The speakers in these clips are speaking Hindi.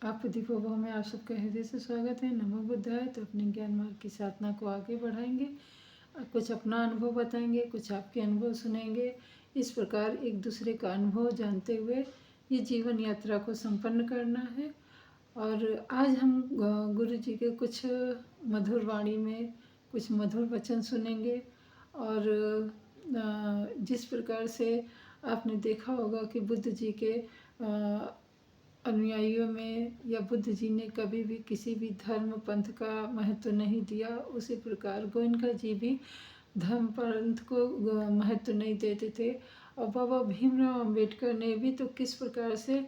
आप दीपोभव में आप सबका हृदय से स्वागत है। नमो बुद्धाय। तो अपने ज्ञान मार्ग की साधना को आगे बढ़ाएंगे, कुछ अपना अनुभव बताएंगे, कुछ आपके अनुभव सुनेंगे। इस प्रकार एक दूसरे का अनुभव जानते हुए ये जीवन यात्रा को संपन्न करना है। और आज हम गुरु जी के कुछ मधुर वाणी में कुछ मधुर वचन सुनेंगे। और जिस प्रकार से आपने देखा होगा कि बुद्ध जी के अनुयायियों में या बुद्ध जी ने कभी भी किसी भी धर्म पंथ का महत्व नहीं दिया, उसी प्रकार गोयनका जी भी धर्म पंथ को महत्व नहीं देते थे। और बाबा भीमराव अंबेडकर ने भी तो किस प्रकार से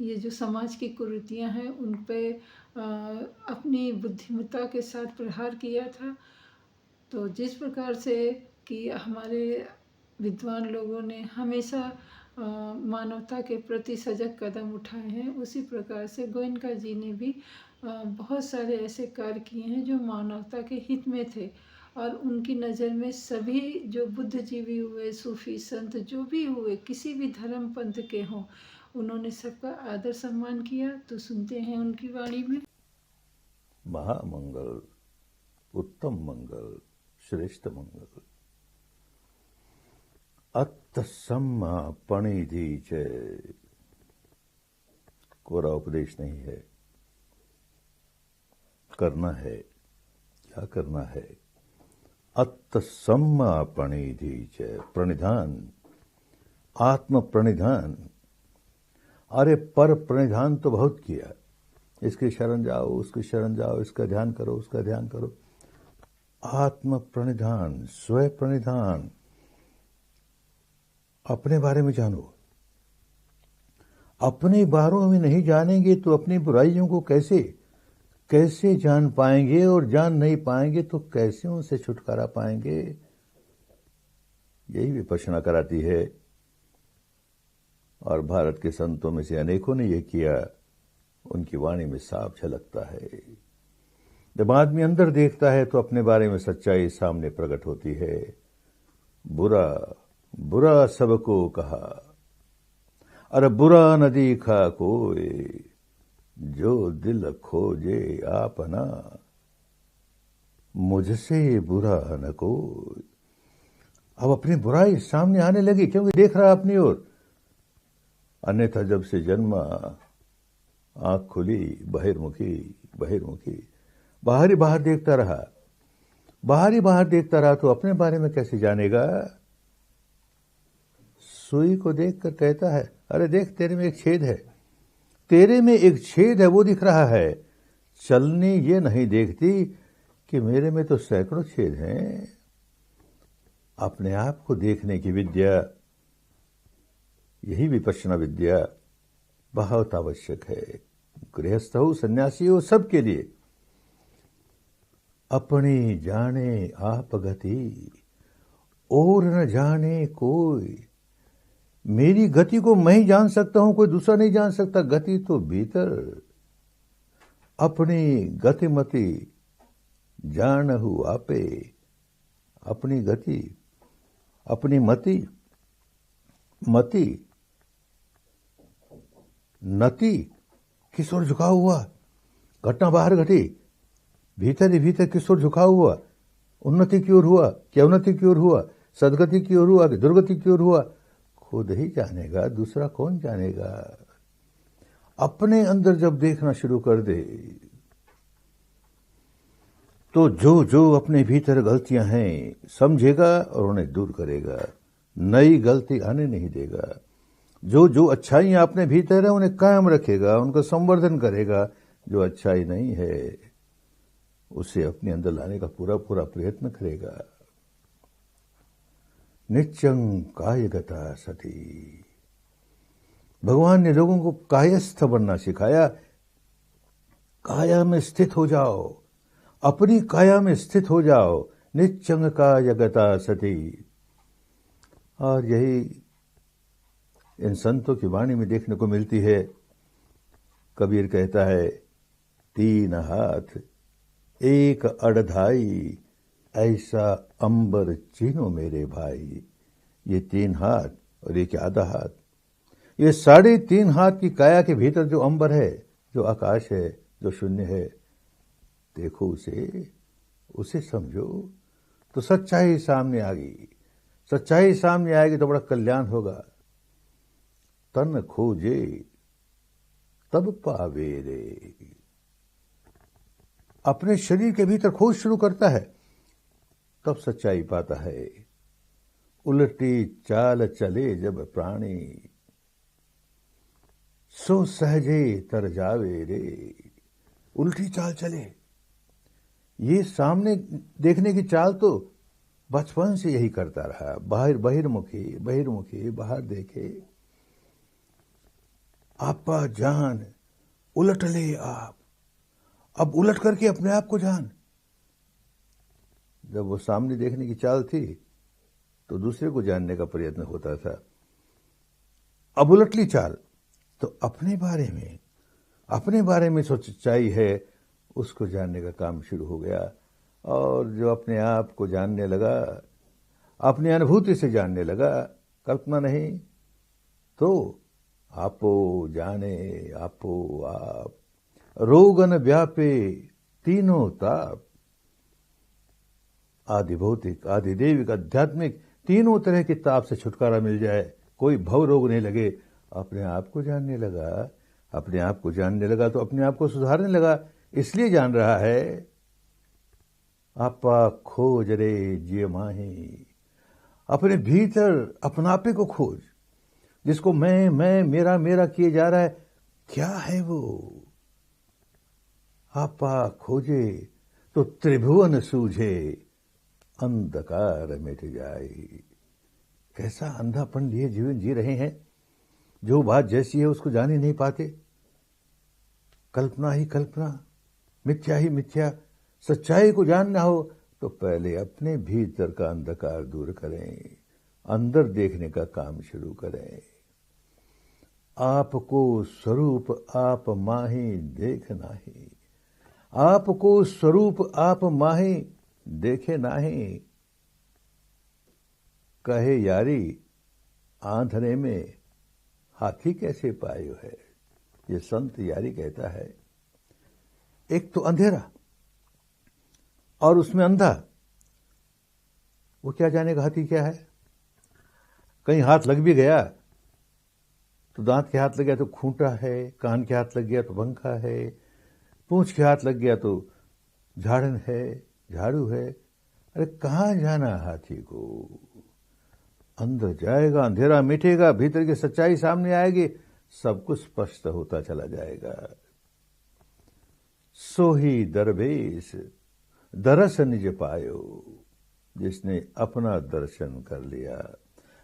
ये जो समाज की कुरीतियां हैं उन पे अपनी बुद्धिमत्ता के साथ प्रहार किया था। तो जिस प्रकार से कि हमारे विद्वान लोगों ने हमेशा मानवता के प्रति सजग कदम उठाए हैं, उसी प्रकार से गोयनका जी ने भी बहुत सारे ऐसे कार्य किए हैं जो मानवता के हित में थे। और उनकी नज़र में सभी जो बुद्धिजीवी हुए, सूफी संत जो भी हुए, किसी भी धर्म पंथ के हों, उन्होंने सबका आदर सम्मान किया। तो सुनते हैं उनकी वाणी में। महामंगल, उत्तम मंगल, श्रेष्ठ मंगल। अत्तसम्मा पणिधि च, कोरा उपदेश नहीं है, करना है। क्या करना है? अत्तसम्मा पणिधि च, प्रणिधान, आत्म प्रणिधान। अरे पर प्रणिधान तो बहुत किया, इसकी शरण जाओ, उसकी शरण जाओ, इसका ध्यान करो, उसका ध्यान करो। आत्म प्रणिधान, स्व प्रणिधान, अपने बारे में जानो। अपने बारे में नहीं जानेंगे तो अपनी बुराइयों को कैसे जान पाएंगे, और जान नहीं पाएंगे तो कैसे उनसे छुटकारा पाएंगे। यही विपश्यना कराती है। और भारत के संतों में से अनेकों ने यह किया, उनकी वाणी में साफ झलकता है। जब आदमी अंदर देखता है तो अपने बारे में सच्चाई सामने प्रकट होती है। बुरा बुरा सबको कहा, अरे बुरा न देखा कोई, जो दिल खोजे आपना, मुझसे बुरा न कोई। अब अपनी बुराई सामने आने लगी क्योंकि देख रहा अपनी ओर। अन्यथा जब से जन्मा आंख खुली, बहिर्मुखी बाहर ही बाहर देखता रहा तो अपने बारे में कैसे जानेगा। सुई को देखकर कहता है, अरे देख तेरे में एक छेद है, वो दिख रहा है। चलनी ये नहीं देखती कि मेरे में तो सैकड़ों छेद हैं। अपने आप को देखने की विद्या, यही विपश्यना विद्या बहुत आवश्यक है। गृहस्थ हो, सन्यासी हो, सबके लिए। अपनी जाने आप गति, और न जाने कोई। मेरी गति को मैं ही जान सकता हूं, कोई दूसरा नहीं जान सकता। गति तो भीतर। अपनी गतिमति जानहु आपे। अपनी गति, अपनी मति नति किस ओर झुका हुआ। घटना बाहर घटी, भीतर ही भीतर किस ओर झुका हुआ। उन्नति की ओर हुआ क्या उन्नति की ओर हुआ, सदगति की ओर हुआ कि दुर्गति की ओर हुआ, खुद ही जानेगा, दूसरा कौन जानेगा। अपने अंदर जब देखना शुरू कर दे तो जो अपने भीतर गलतियां हैं समझेगा और उन्हें दूर करेगा, नई गलती आने नहीं देगा। जो अच्छाइयां अपने भीतर है उन्हें कायम रखेगा, उनका संवर्धन करेगा। जो अच्छाई नहीं है उसे अपने अंदर लाने का पूरा प्रयत्न करेगा। नित्यं कायगता सती। भगवान ने लोगों को कायस्थ बनना सिखाया। काया में स्थित हो जाओ, अपनी काया में स्थित हो जाओ। नित्यं कायगता सती। और यही इन संतों की वाणी में देखने को मिलती है। कबीर कहता है, 3 हाथ एक अड़धाई, ऐसा अंबर चीनो मेरे भाई। ये 3 हाथ और एक आधा हाथ, ये 3.5 हाथ की काया के भीतर जो अंबर है, जो आकाश है, जो शून्य है, देखो उसे समझो तो सच्चाई सामने आ गई। सच्चाई सामने आएगी तो बड़ा कल्याण होगा। तन खोजे तब पावे रे। अपने शरीर के भीतर खोज शुरू करता है तब सच्चाई पाता है। उल्टी चाल चले जब प्राणी, सो सहजे तर जावे रे। उल्टी चाल चले, ये सामने देखने की चाल तो बचपन से यही करता रहा। बहिर्मुखी बाहर देखे, आपा जान उलट ले आप। अब उलट करके अपने आप को जान। जब वो सामने देखने की चाल थी तो दूसरे को जानने का प्रयत्न होता था। अब उलट ली चाल तो अपने बारे में जो सच्चाई है उसको जानने का काम शुरू हो गया। और जो अपने आप को जानने लगा, अपनी अनुभूति से जानने लगा, कल्पना नहीं तो आपो जाने आपो आप। रोगन व्यापे तीनों ताप, आदि भौतिक, आदि देविक, आध्यात्मिक, तीनों तरह के ताप से छुटकारा मिल जाए, कोई भव रोग नहीं लगे। अपने आप को जानने लगा, अपने आप को जानने लगा तो अपने आप को सुधारने लगा। इसलिए जान रहा है, आपा खोज रे जिय माही। अपने भीतर अपनापे को खोज, जिसको मैं मेरा किए जा रहा है, क्या है वो? आपा खोजे तो त्रिभुवन सूझे, अंधकार मिट जाए। कैसा अंधापन लिए जीवन जी रहे हैं, जो बात जैसी है उसको जान ही नहीं पाते। कल्पना ही कल्पना, मिथ्या ही मिथ्या। सच्चाई को जानना हो तो पहले अपने भीतर का अंधकार दूर करें, अंदर देखने का काम शुरू करें। आपको स्वरूप आप माही देख नाही, आपको स्वरूप आप माही देखे नाही। कहे यारी आंधने में हाथी कैसे पायो है। ये संत यारी कहता है। एक तो अंधेरा और उसमें अंधा, वो क्या जानेगा हाथी क्या है। कहीं हाथ लग भी गया तो दांत के हाथ लग गया तो खूंटा है, कान के हाथ लग गया तो पंखा है, पूंछ के हाथ लग गया तो झाड़न है, झाड़ू है। अरे कहाँ जाना हाथी को। अंदर जाएगा, अंधेरा मिटेगा, भीतर की सच्चाई सामने आएगी, सब कुछ स्पष्ट होता चला जाएगा। सो ही दरवेश दरस निज पायो, जिसने अपना दर्शन कर लिया,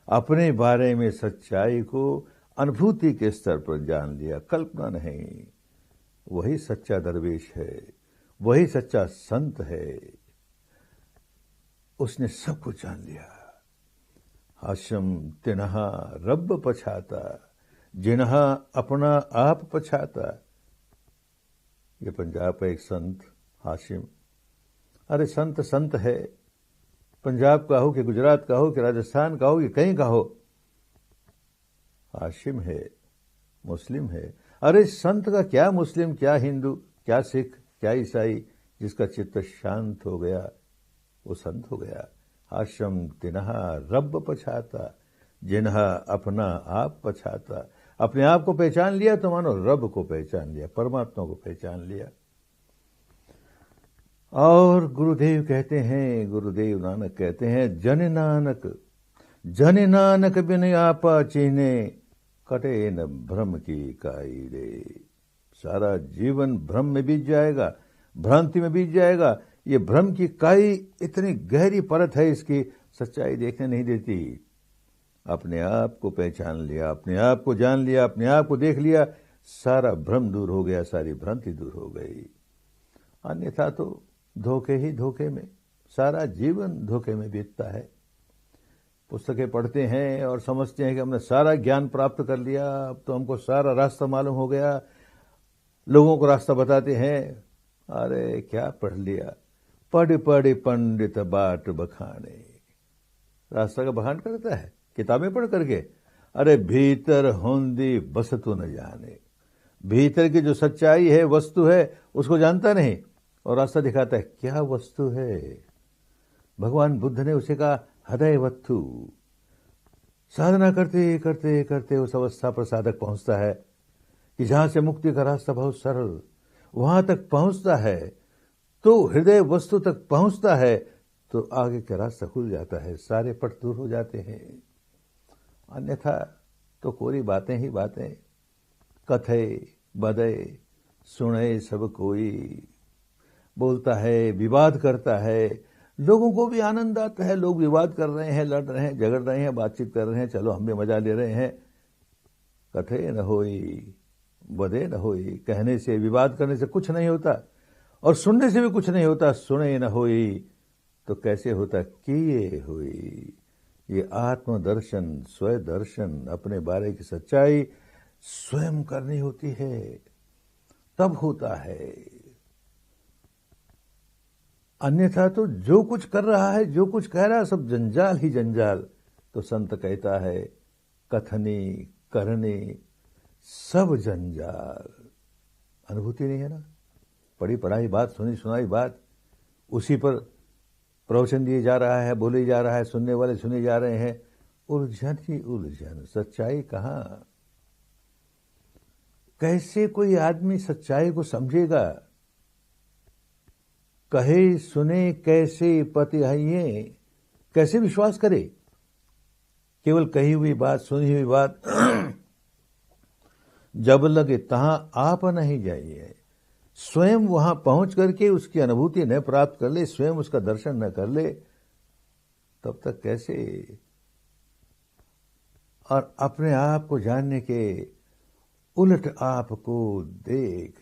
अपने बारे में सच्चाई को अनुभूति के स्तर पर जान लिया, कल्पना नहीं। वही सच्चा दरवेश है, वही सच्चा संत है। उसने सब कुछ जान लिया। हाशम तिनहा रब पछाता, जिन्हा अपना आप पछाता। ये पंजाब का एक संत हाशिम। अरे संत है, पंजाब का हो कि गुजरात का हो कि राजस्थान का हो कि कहीं का हो, हाशिम है, मुस्लिम है। अरे संत का क्या मुस्लिम, क्या हिंदू, क्या सिख, क्या ईसाई, जिसका चित्त शांत हो गया वो संत हो गया। हाशम तिनहा रब पछाता, जिन्हा अपना आप पछाता। अपने आप को पहचान लिया तो मानो रब को पहचान लिया, परमात्मा को पहचान लिया। और गुरुदेव कहते हैं, गुरुदेव नानक कहते हैं, जन नानक बिन आपा चीने, कटे न भ्रम की काई रे। सारा जीवन भ्रम में बीत जाएगा, भ्रांति में बीत जाएगा। ये भ्रम की काई इतनी गहरी परत है, इसकी सच्चाई देखने नहीं देती। अपने आप को पहचान लिया, अपने आप को जान लिया, अपने आप को देख लिया, सारा भ्रम दूर हो गया, सारी भ्रांति दूर हो गई। अन्यथा तो धोखे ही धोखे में, सारा जीवन धोखे में बीतता है। पुस्तकें पढ़ते हैं और समझते हैं कि हमने सारा ज्ञान प्राप्त कर लिया, अब तो हमको सारा रास्ता मालूम हो गया। लोगों को रास्ता बताते हैं, अरे क्या पढ़ लिया, पढ़ पंडित बाट बखाने। रास्ता का बखान करता है किताबें पढ़ करके। अरे भीतर होंदी बस तू न जाने, भीतर की जो सच्चाई है, वस्तु है, उसको जानता नहीं और रास्ता दिखाता है। क्या वस्तु है? भगवान बुद्ध ने उसे कहा हृदय वस्तु। साधना करते करते करते उस अवस्था पर साधक पहुंचता है कि जहां से मुक्ति का रास्ता बहुत सरल, वहां तक पहुंचता है तो हृदय वस्तु तक पहुंचता है तो आगे का रास्ता खुल जाता है, सारे पट दूर हो जाते हैं। अन्यथा तो कोरी बातें ही बातें, कथे बदे सुने सब कोई, बोलता है, विवाद करता है, लोगों को भी आनंद आता है, लोग विवाद कर रहे हैं, लड़ रहे हैं, झगड़ रहे हैं, बातचीत कर रहे हैं, चलो हम भी मजा ले रहे हैं। कथे न होई बदे न होई, कहने से, विवाद करने से कुछ नहीं होता और सुनने से भी कुछ नहीं होता। सुने न होई तो कैसे होता? किए हुई। ये आत्मदर्शन, स्वयं दर्शन, अपने बारे की सच्चाई स्वयं करनी होती है, तब होता है। अन्यथा तो जो कुछ कर रहा है, जो कुछ कह रहा है, सब जंजाल ही जंजाल। तो संत कहता है कथनी करनी सब जंजाल। अनुभूति नहीं है ना, पढ़ी पढ़ाई बात, सुनी सुनाई बात, उसी पर प्रवचन दिए जा रहा है, बोले जा रहा है, सुनने वाले सुने जा रहे हैं, उलझन ही उलझन। सच्चाई कहां? कैसे कोई आदमी सच्चाई को समझेगा? कहे सुने कैसे पति हइये, कैसे विश्वास करे? केवल कही हुई बात, सुनी हुई बात जब लगे तहां आप नहीं जाइए। स्वयं वहां पहुंच करके उसकी अनुभूति न प्राप्त कर ले, स्वयं उसका दर्शन न कर ले, तब तक कैसे? और अपने आप को जानने के उलट आपको देख,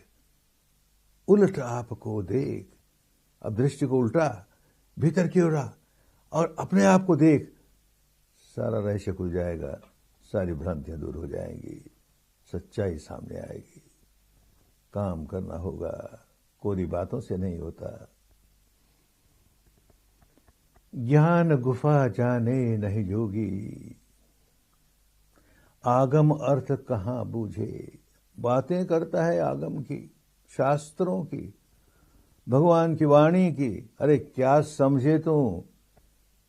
उलट आपको देख। अब दृष्टि को उल्टा, भीतर की ओर आ और अपने आप को देख, सारा रहस्य खुल जाएगा, सारी भ्रांतियां दूर हो जाएंगी, सच्चाई सामने आएगी। काम करना होगा, कोरी बातों से नहीं होता। ज्ञान गुफा जाने नहीं जोगी, आगम अर्थ कहां बूझे। बातें करता है आगम की, शास्त्रों की, भगवान की वाणी की, अरे क्या समझे तू?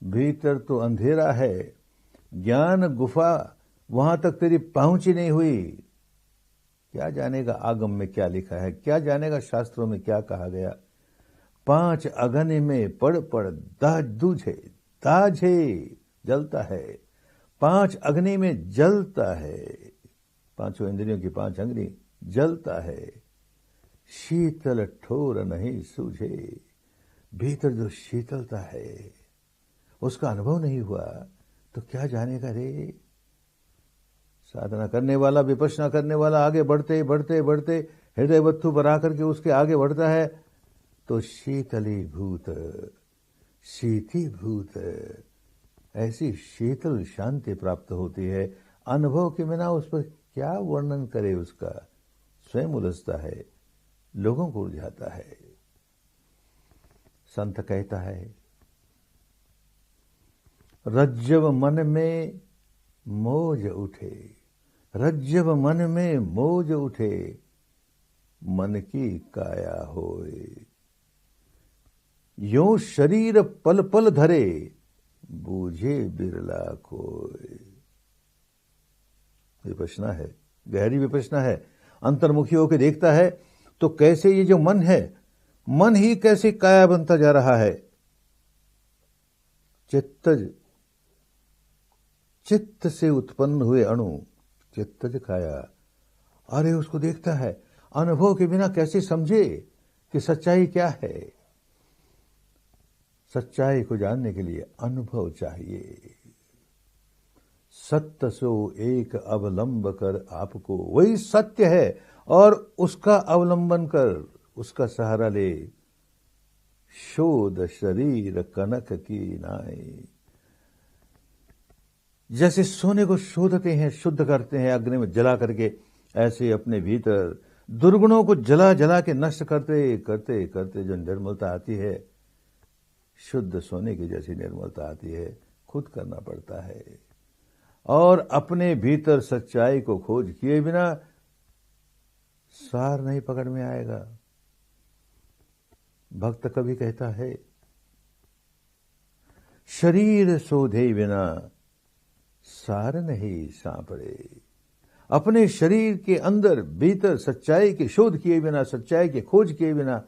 भीतर तो अंधेरा है, ज्ञान गुफा वहां तक तेरी पहुंच ही नहीं हुई। क्या जानेगा आगम में क्या लिखा है, क्या जानेगा शास्त्रों में क्या कहा गया। 5 अग्नि में पड़ पड़ दाझे, दाझे जलता है, 5 अग्नि में जलता है, 5 इंद्रियों की 5 अग्नि जलता है, शीतल ठोर नहीं सूझे। भीतर जो शीतलता है उसका अनुभव नहीं हुआ तो क्या जानेगा रे? साधना करने वाला, विपश्यना करने वाला आगे बढ़ते बढ़ते बढ़ते हृदय वस्तु पर आकर के उसके आगे बढ़ता है तो शीतलीभूत, शीतीभूत, ऐसी शीतल शांति प्राप्त होती है। अनुभव के बिना उस पर क्या वर्णन करे? उसका स्वयं उलझता है, लोगों को उलझाता है। संत कहता है रज्जव मन में मौज उठे, रज्जव मन में मौज उठे, मन की काया होए। यो शरीर पल पल धरे, बूझे बिरला कोय। विपश्यना है, गहरी विपश्यना है। अंतर्मुखी होकर देखता है तो कैसे ये जो मन है, मन ही कैसे काया बनता जा रहा है। चित्त से उत्पन्न हुए अणु, चित्तज काया। अरे उसको देखता है, अनुभव के बिना कैसे समझे कि सच्चाई क्या है। सच्चाई को जानने के लिए अनुभव चाहिए। सत्य सो एक अवलंब कर आपको, वही सत्य है और उसका अवलंबन कर, उसका सहारा ले। शोध शरीर कनक की नाई। जैसे सोने को शोधते हैं, शुद्ध करते हैं अग्नि में जला करके, ऐसे अपने भीतर दुर्गुणों को जला जला के नष्ट करते करते करते जो निर्मलता आती है, शुद्ध सोने की जैसी निर्मलता आती है, खुद करना पड़ता है। और अपने भीतर सच्चाई को खोज किए बिना सार नहीं पकड़ में आएगा। भक्त कवि कहता है, शरीर शोधे बिना सार नहीं सांपड़े। अपने शरीर के अंदर भीतर सच्चाई की शोध किए बिना, सच्चाई की खोज किए बिना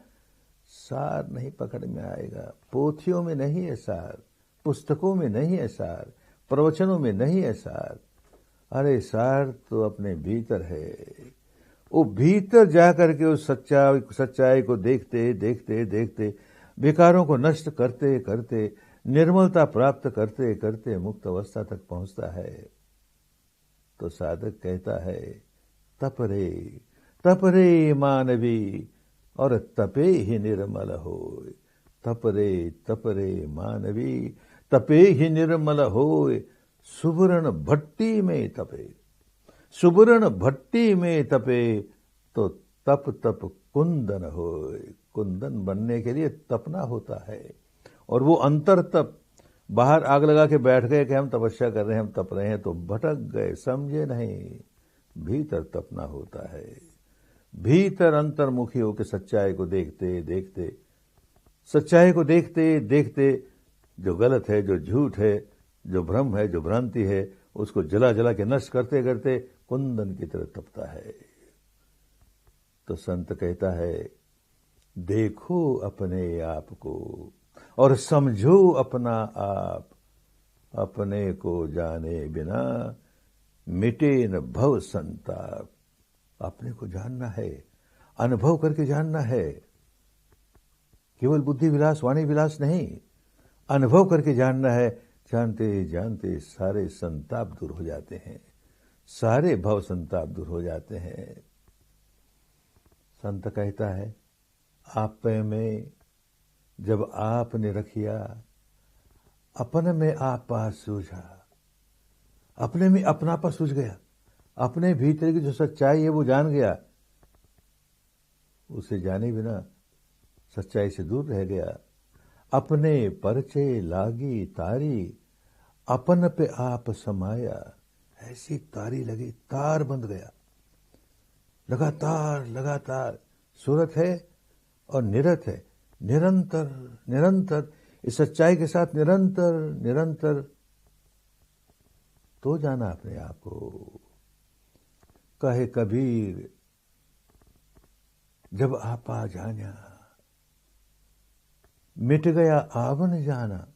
सार नहीं पकड़ में आएगा। पोथियों में नहीं है सार, पुस्तकों में नहीं है सार, प्रवचनों में नहीं है सार। अरे सार तो अपने भीतर है। वो भीतर जाकर के उस सच्चाई को देखते देखते देखते, विकारों को नष्ट करते करते, निर्मलता प्राप्त करते करते मुक्त अवस्था तक पहुंचता है। तो साधक कहता है, तप रे मानवी और तपे ही निर्मल होय। तप रे मानवी तपे ही निर्मल होय। सुवर्ण भट्टी में तपे, सुवर्ण भट्टी में तपे तो तप तप कुंदन होय। कुंदन बनने के लिए तपना होता है। और वो अंतर तप, बाहर आग लगा के बैठ गए कि हम तपस्या कर रहे हैं, हम तप रहे हैं, तो भटक गए, समझे नहीं। भीतर तपना होता है। भीतर अंतर्मुखी होकर सच्चाई को देखते देखते, सच्चाई को देखते देखते, जो गलत है, जो झूठ है, जो भ्रम है, जो भ्रांति है, उसको जला जला के नष्ट करते करते कुंदन की तरह तपता है। तो संत कहता है, देखो अपने आप को और समझो अपना आप। अपने को जाने बिना मिटे न भव संताप। अपने को जानना है, अनुभव करके जानना है। केवल बुद्धि विलास, वाणी विलास नहीं, अनुभव करके जानना है। जानते जानते सारे संताप दूर हो जाते हैं, सारे भव संताप दूर हो जाते हैं। संत कहता है, आप में जब आपने रखिया, अपन में आपा सूझा। अपने में अपनापा सूझ गया, अपने भीतर की जो सच्चाई है वो जान गया। उसे जाने बिना सच्चाई से दूर रह गया। अपने परचे लागी तारी, अपन पे आप समाया। ऐसी तारी लगी, तार बंध गया। लगातार लगातार सूरत है और निरत है, निरंतर निरंतर इस सच्चाई के साथ निरंतर निरंतर। तो जाना अपने आप को। कहे कबीर, जब आपा जाना, मिट गया आवन जाना।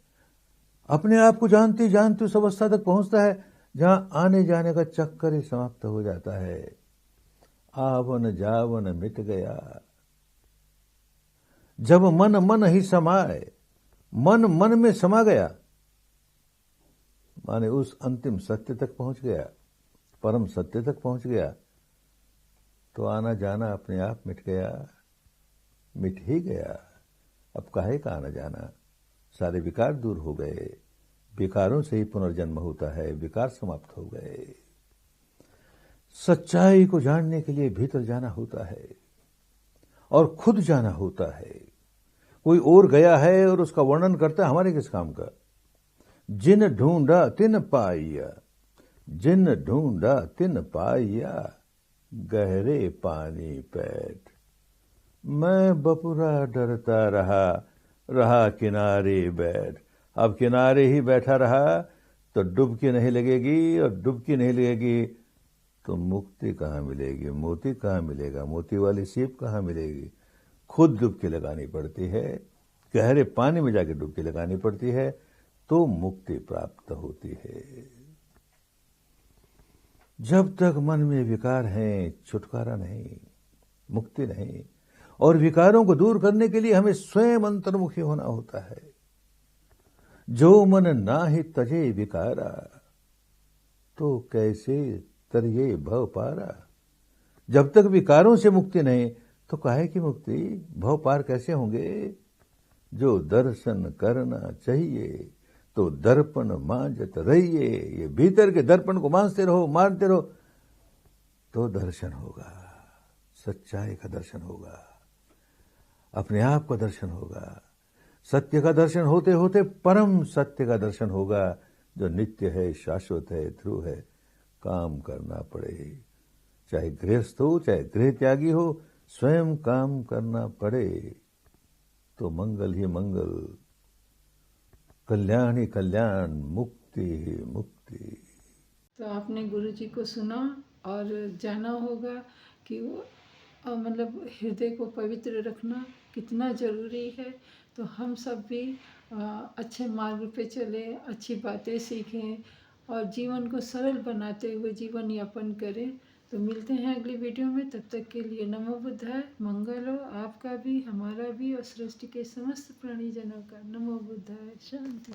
अपने आप को जानते जानते उस अवस्था तक पहुंचता है जहां आने जाने का चक्कर ही समाप्त हो जाता है। आवन जावन मिट गया। जब मन मन ही समाए, मन मन में समा गया, माने उस अंतिम सत्य तक पहुंच गया, परम सत्य तक पहुंच गया, तो आना जाना अपने आप मिट गया, मिट ही गया। अब काहे का आना जाना, सारे विकार दूर हो गए। विकारों से ही पुनर्जन्म होता है, विकार समाप्त हो गए। सच्चाई को जानने के लिए भीतर जाना होता है और खुद जाना होता है। कोई और गया है और उसका वर्णन करता है, हमारे किस काम का। जिन ढूंढा तिन पाइया, जिन ढूंढा तिन पाइया, गहरे पानी पैठ। मैं बपुरा डरता रहा, रहा किनारे बैठ। अब किनारे ही बैठा रहा तो डुबकी नहीं लगेगी, और डुबकी नहीं लगेगी तो मुक्ति कहाँ मिलेगी, मोती कहाँ मिलेगा, मोती वाली सीप कहाँ मिलेगी। खुद डुबकी लगानी पड़ती है, गहरे पानी में जाके डुबकी लगानी पड़ती है, तो मुक्ति प्राप्त होती है। जब तक मन में विकार हैं, छुटकारा नहीं, मुक्ति नहीं। और विकारों को दूर करने के लिए हमें स्वयं अंतर्मुखी होना होता है। जो मन नाहि तजे विकारा, तो कैसे तरिये भव पारा। जब तक विकारों से मुक्ति नहीं तो काहे की मुक्ति, भव पार कैसे होंगे। जो दर्शन करना चाहिए तो दर्पण मांजत रहिए। ये भीतर के दर्पण को मांजते रहो, मारते रहो, तो दर्शन होगा, सच्चाई का दर्शन होगा, अपने आप का दर्शन होगा। सत्य का दर्शन होते होते परम सत्य का दर्शन होगा, जो नित्य है, शाश्वत है, ध्रुव है, काम करना पड़े। चाहे गृहस्थ हो, चाहे गृह त्यागी हो, स्वयं काम करना पड़े तो मंगल ही मंगल, कल्याण ही कल्याण, मुक्ति ही मुक्ति। तो आपने गुरु जी को सुना और जाना होगा कि वो मतलब हृदय को पवित्र रखना कितना ज़रूरी है। तो हम सब भी अच्छे मार्ग पे चले, अच्छी बातें सीखें और जीवन को सरल बनाते हुए जीवन यापन करें। तो मिलते हैं अगली वीडियो में, तब तक के लिए नमो बुद्धाय। मंगल हो आपका भी, हमारा भी और सृष्टि के समस्त प्राणीजनों का। नमो बुद्धाय। शांति।